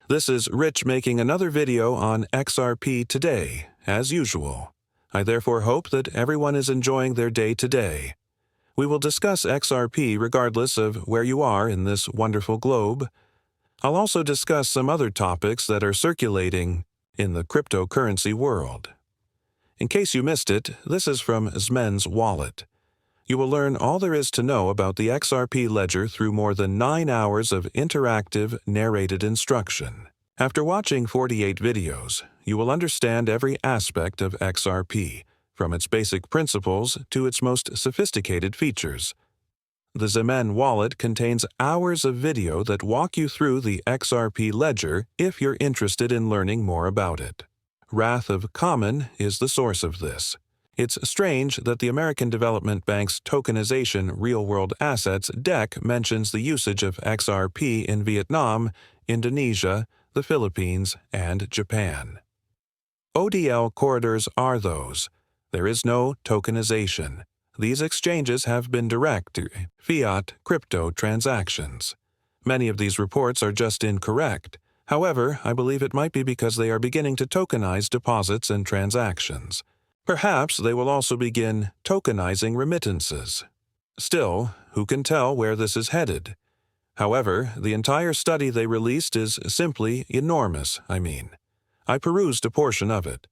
This is Rich making another video on XRP today, as usual. I therefore hope that everyone is enjoying their day today. We will discuss XRP regardless of where you are in this wonderful globe. I'll also discuss some other topics that are circulating in the cryptocurrency world. In case you missed it, this is from Maxi'S wallet. You will learn all there is to know about the XRP ledger through more than 9 hours of interactive, narrated instruction. After watching 48 videos, you will understand every aspect of XRP, from its basic principles to its most sophisticated features. The Maxi'S wallet contains hours of video that walk you through the XRP ledger if you're interested in learning more about it. Wrath of Common is the source of this. It's strange that the American Development Bank's Tokenization Real-World Assets deck mentions the usage of XRP in Vietnam, Indonesia, the Philippines, and Japan. ODL corridors are those. There is no tokenization. These exchanges have been direct to fiat crypto transactions. Many of these reports are just incorrect. However, I believe it might be because they are beginning to tokenize deposits and transactions. Perhaps they will also begin tokenizing remittances. Still, who can tell where this is headed? However, the entire study they released is simply enormous, I perused a portion of it.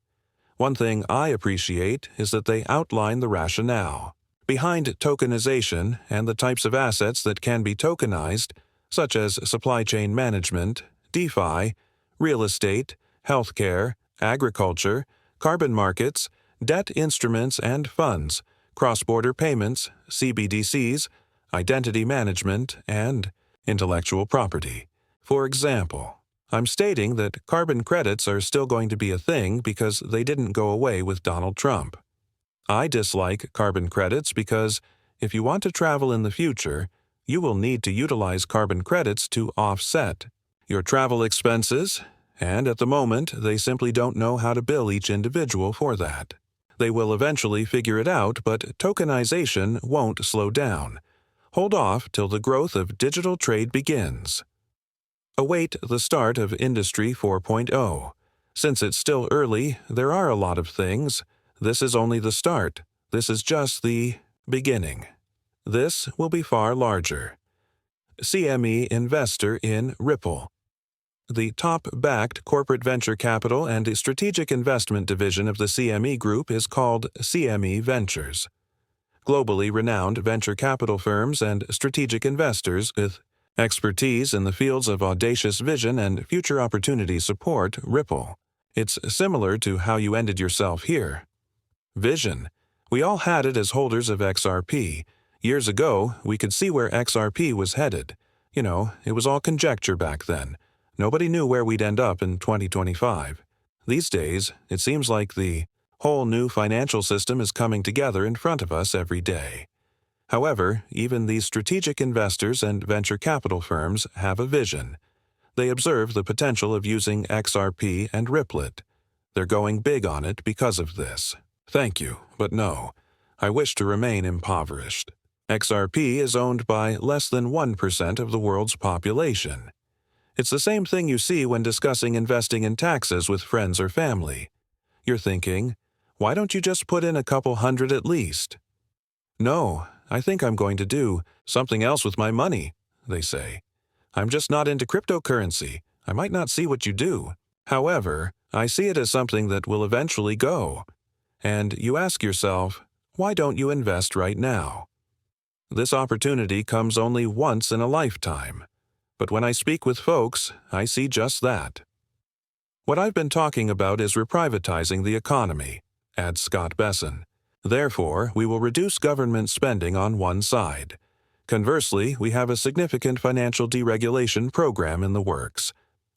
One thing I appreciate is that they outline the rationale behind tokenization and the types of assets that can be tokenized, such as supply chain management, DeFi, real estate, healthcare, agriculture, carbon markets, debt instruments and funds, cross-border payments, CBDCs, identity management, and intellectual property. For example, I'm stating that carbon credits are still going to be a thing because they didn't go away with Donald Trump. I dislike carbon credits because if you want to travel in the future, you will need to utilize carbon credits to offset your travel expenses, and at the moment, they simply don't know how to bill each individual for that. They will eventually figure it out, but tokenization won't slow down. Hold off till the growth of digital trade begins. Await the start of Industry 4.0. Since it's still early, there are a lot of things. This is only the start. This is just the beginning. This will be far larger. CME investor in Ripple. The top-backed corporate venture capital and strategic investment division of the CME Group is called CME Ventures. Globally renowned venture capital firms and strategic investors with expertise in the fields of audacious vision and future opportunity support Ripple. It's similar to how you ended yourself here. Vision. We all had it as holders of XRP. Years ago, we could see where XRP was headed. It was all conjecture back then. Nobody knew where we'd end up in 2025. These days, it seems like the whole new financial system is coming together in front of us every day. However, even these strategic investors and venture capital firms have a vision. They observe the potential of using XRP and Ripplet. They're going big on it because of this. Thank you, but no. I wish to remain impoverished. XRP is owned by less than 1% of the world's population. It's the same thing you see when discussing investing in taxes with friends or family. You're thinking, why don't you just put in a couple hundred at least? No, I think I'm going to do something else with my money, they say. I'm just not into cryptocurrency. I might not see what you do. However, I see it as something that will eventually go. And you ask yourself, why don't you invest right now? This opportunity comes only once in a lifetime. But when I speak with folks, I see just that. What I've been talking about is reprivatizing the economy, adds Scott Besson. Therefore, we will reduce government spending on one side. Conversely, we have a significant financial deregulation program in the works.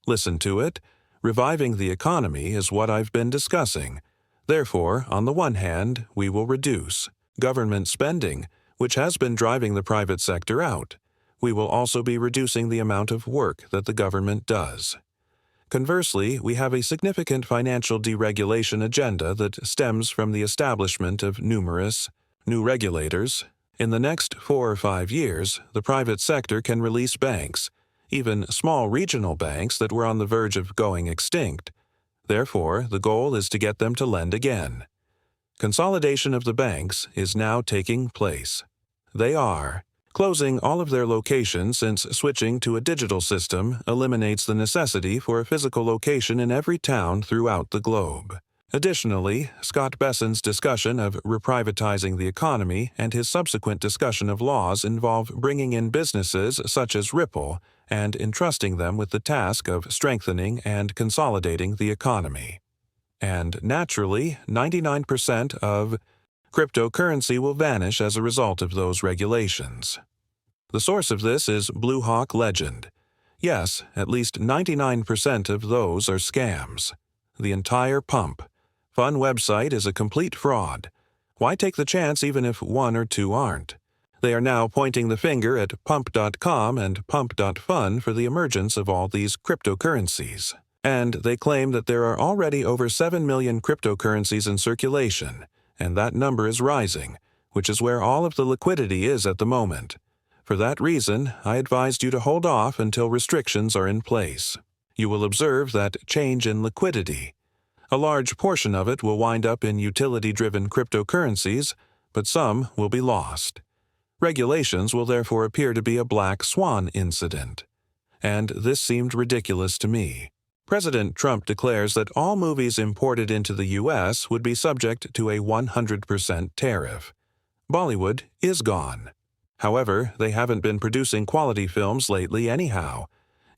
Listen to it. Reviving the economy is what I've been discussing. Therefore, on the one hand, we will reduce government spending, which has been driving the private sector out. We will also be reducing the amount of work that the government does. Conversely, we have a significant financial deregulation agenda that stems from the establishment of numerous new regulators. In the next 4 or 5 years, the private sector can release banks. even small regional banks that were on the verge of going extinct. Therefore, the goal is to get them to lend again. Consolidation of the banks is now taking place. They are closing all of their locations, since switching to a digital system eliminates the necessity for a physical location in every town throughout the globe. Additionally, Scott Besson's discussion of reprivatizing the economy and his subsequent discussion of laws involve bringing in businesses such as Ripple and entrusting them with the task of strengthening and consolidating the economy. And naturally, 99% of cryptocurrency will vanish as a result of those regulations. The source of this is Blue Hawk Legend. Yes, at least 99% of those are scams. The entire pump. Fun website is a complete fraud. Why take the chance even if one or two aren't? They are now pointing the finger at pump.com and pump.fun for the emergence of all these cryptocurrencies. And they claim that there are already over 7 million cryptocurrencies in circulation, and that number is rising, which is where all of the liquidity is at the moment. For that reason, I advised you to hold off until restrictions are in place. You will observe that change in liquidity. A large portion of it will wind up in utility-driven cryptocurrencies, but some will be lost. Regulations will therefore appear to be a black swan incident. And this seemed ridiculous to me. President Trump declares that all movies imported into the U.S. would be subject to a 100% tariff. Bollywood is gone. However, they haven't been producing quality films lately anyhow.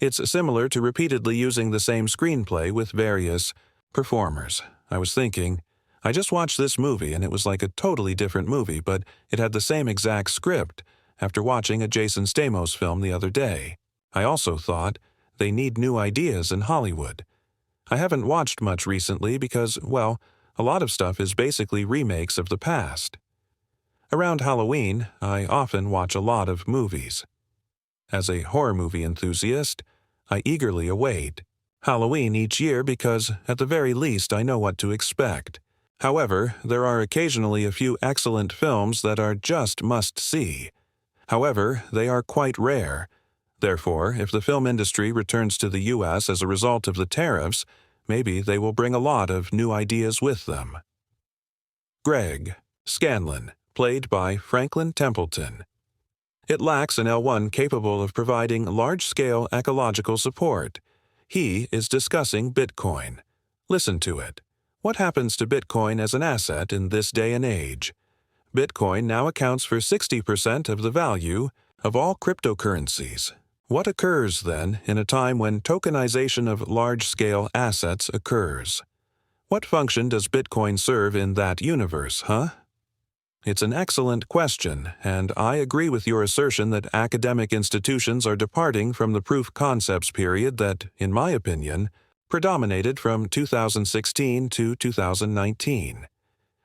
It's similar to repeatedly using the same screenplay with various performers. I was thinking, I just watched this movie and it was like a totally different movie, but it had the same exact script after watching a Jason Stamos film the other day. I also thought, they need new ideas in Hollywood. I haven't watched much recently because, well, a lot of stuff is basically remakes of the past. Around Halloween, I often watch a lot of movies. As a horror movie enthusiast, I eagerly await Halloween each year because, at the very least, I know what to expect. However, there are occasionally a few excellent films that are just must-see. However, they are quite rare. Therefore, if the film industry returns to the U.S. as a result of the tariffs, maybe they will bring a lot of new ideas with them. Greg Scanlon, played by Franklin Templeton. It lacks an L1 capable of providing large-scale ecological support. He is discussing Bitcoin. Listen to it. What happens to Bitcoin as an asset in this day and age? Bitcoin now accounts for 60% of the value of all cryptocurrencies. What occurs, then, in a time when tokenization of large-scale assets occurs? What function does Bitcoin serve in that universe, huh? It's an excellent question, and I agree with your assertion that academic institutions are departing from the proof concepts period that, in my opinion, predominated from 2016 to 2019.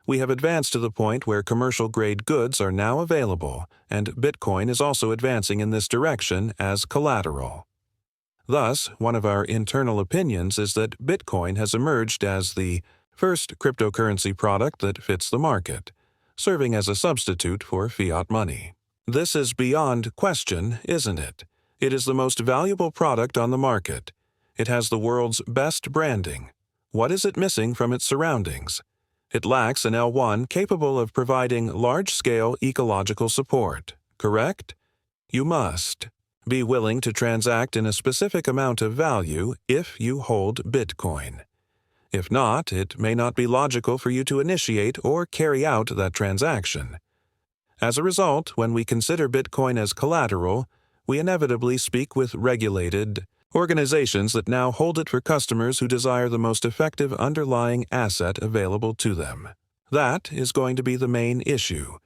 We have advanced to the point where commercial-grade goods are now available, and Bitcoin is also advancing in this direction as collateral. Thus, one of our internal opinions is that Bitcoin has emerged as the first cryptocurrency product that fits the market, serving as a substitute for fiat money. This is beyond question, isn't it? It is the most valuable product on the market. It has the world's best branding. What is it missing from its surroundings? It lacks an L1 capable of providing large-scale ecological support, correct? You must be willing to transact in a specific amount of value if you hold Bitcoin. If not, it may not be logical for you to initiate or carry out that transaction. As a result, when we consider Bitcoin as collateral, we inevitably speak with regulated organizations that now hold it for customers who desire the most effective underlying asset available to them. That is going to be the main issue.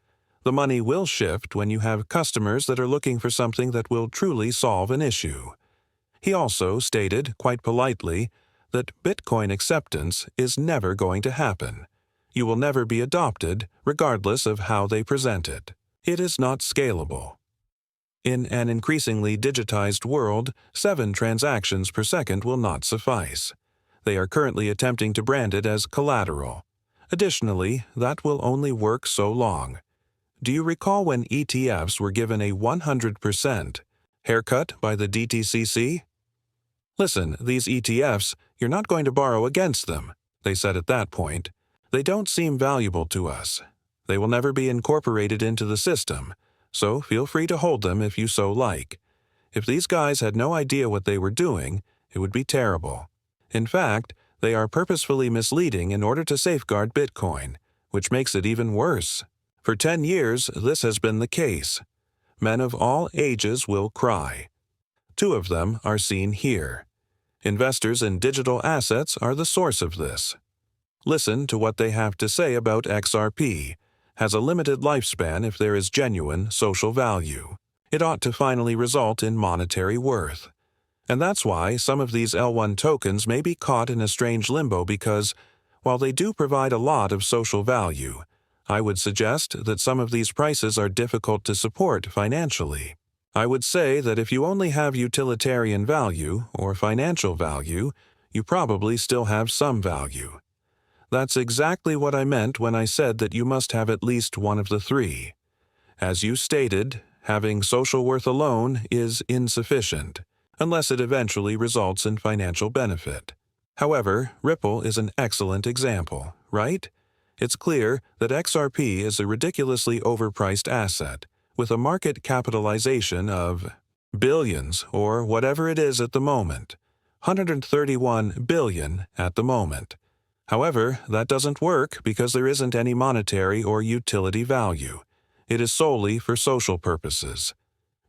The money will shift when you have customers that are looking for something that will truly solve an issue. He also stated, quite politely, that Bitcoin acceptance is never going to happen. You will never be adopted, regardless of how they present it. It is not scalable. In an increasingly digitized world, 7 transactions per second will not suffice. They are currently attempting to brand it as collateral. Additionally, that will only work so long. Do you recall when ETFs were given a 100% Haircut by the DTCC? Listen, these ETFs, you're not going to borrow against them, they said at that point. They don't seem valuable to us. They will never be incorporated into the system, so feel free to hold them if you so like. If these guys had no idea what they were doing, it would be terrible. In fact, they are purposefully misleading in order to safeguard Bitcoin, which makes it even worse. For 10 years, this has been the case. Men of all ages will cry. 2 of them are seen here. Investors in digital assets are the source of this. Listen to what they have to say about XRP. Has a limited lifespan if there is genuine social value. It ought to finally result in monetary worth. And that's why some of these L1 tokens may be caught in a strange limbo because, while they do provide a lot of social value, I would suggest that some of these prices are difficult to support financially. I would say that if you only have utilitarian value or financial value, you probably still have some value. That's exactly what I meant when I said that you must have at least one of the 3. As you stated, having social worth alone is insufficient, unless it eventually results in financial benefit. However, Ripple is an excellent example, right? It's clear that XRP is a ridiculously overpriced asset, with a market capitalization of billions or whatever it is at the moment, 131 billion at the moment. However, that doesn't work because there isn't any monetary or utility value. It is solely for social purposes.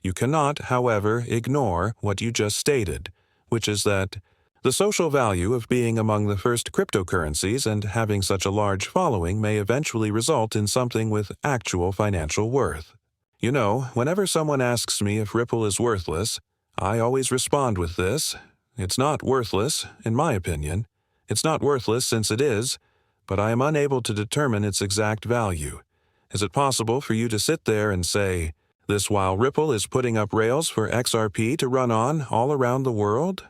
You cannot, however, ignore what you just stated, which is that the social value of being among the first cryptocurrencies and having such a large following may eventually result in something with actual financial worth. You know, whenever someone asks me if Ripple is worthless, I always respond with this: it's not worthless, in my opinion. It's not worthless since it is, but I am unable to determine its exact value. Is it possible for you to sit there and say, this while Ripple is putting up rails for XRP to run on all around the world?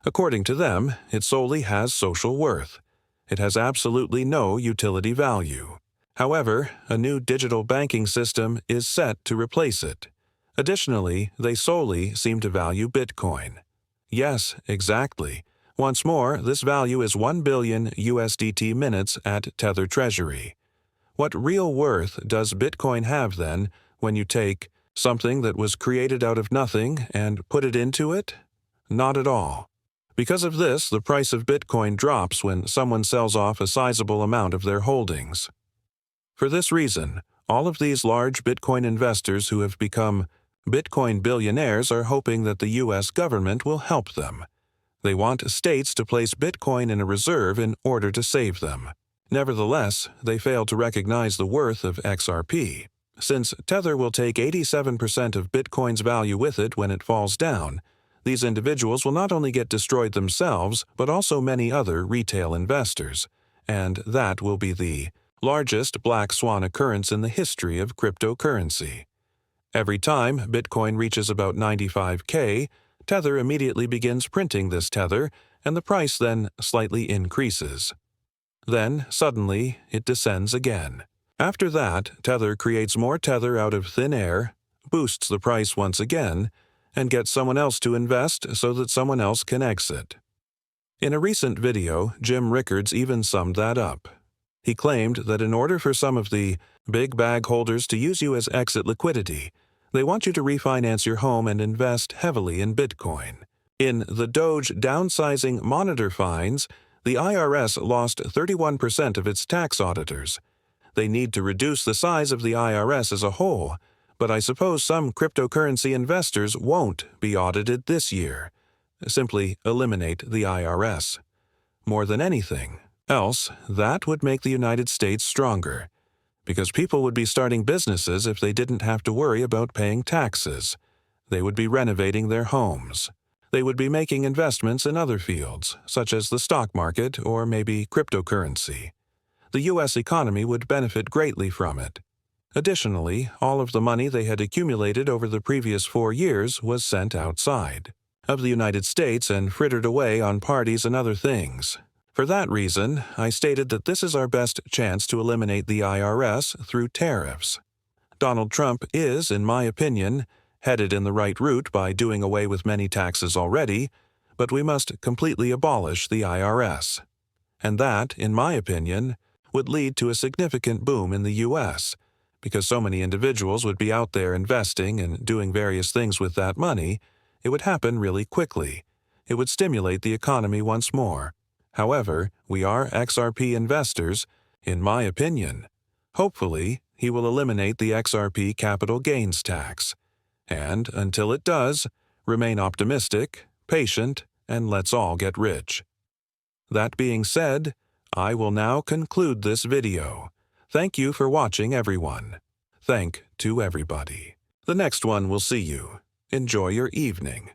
According to them, it solely has social worth. It has absolutely no utility value. However, a new digital banking system is set to replace it. Additionally, they solely seem to value Bitcoin. Yes, exactly. Once more, this value is 1 billion USDT minutes at Tether Treasury. What real worth does Bitcoin have then when you take something that was created out of nothing and put it into it? Not at all. Because of this, the price of Bitcoin drops when someone sells off a sizable amount of their holdings. For this reason, all of these large Bitcoin investors who have become Bitcoin billionaires are hoping that the U.S. government will help them. They want states to place Bitcoin in a reserve in order to save them. Nevertheless, they fail to recognize the worth of XRP. Since Tether will take 87% of Bitcoin's value with it when it falls down, these individuals will not only get destroyed themselves, but also many other retail investors. And that will be the largest black swan occurrence in the history of cryptocurrency. Every time Bitcoin reaches about 95K, Tether immediately begins printing this Tether, and the price then slightly increases. Then, suddenly, it descends again. After that, Tether creates more Tether out of thin air, boosts the price once again, and gets someone else to invest so that someone else can exit. In a recent video, Jim Rickards even summed that up. He claimed that in order for some of the big bag holders to use you as exit liquidity, they want you to refinance your home and invest heavily in Bitcoin. In the Doge downsizing monitor finds, the IRS lost 31% of its tax auditors. They need to reduce the size of the IRS as a whole, but I suppose some cryptocurrency investors won't be audited this year. Simply eliminate the IRS. More than anything else, that would make the United States stronger, because people would be starting businesses if they didn't have to worry about paying taxes. They would be renovating their homes. They would be making investments in other fields, such as the stock market or maybe cryptocurrency. The U.S. economy would benefit greatly from it. Additionally, all of the money they had accumulated over the previous 4 years was sent outside of the United States and frittered away on parties and other things. For that reason, I stated that this is our best chance to eliminate the IRS through tariffs. Donald Trump is, in my opinion, headed in the right route by doing away with many taxes already, but we must completely abolish the IRS. And that, in my opinion, would lead to a significant boom in the U.S., because so many individuals would be out there investing and doing various things with that money. It would happen really quickly. It would stimulate the economy once more. However, we are XRP investors, in my opinion. Hopefully, he will eliminate the XRP capital gains tax. And, until it does, remain optimistic, patient, and let's all get rich. That being said, I will now conclude this video. Thank you for watching, everyone. Thank to everybody. The next one will see you. Enjoy your evening.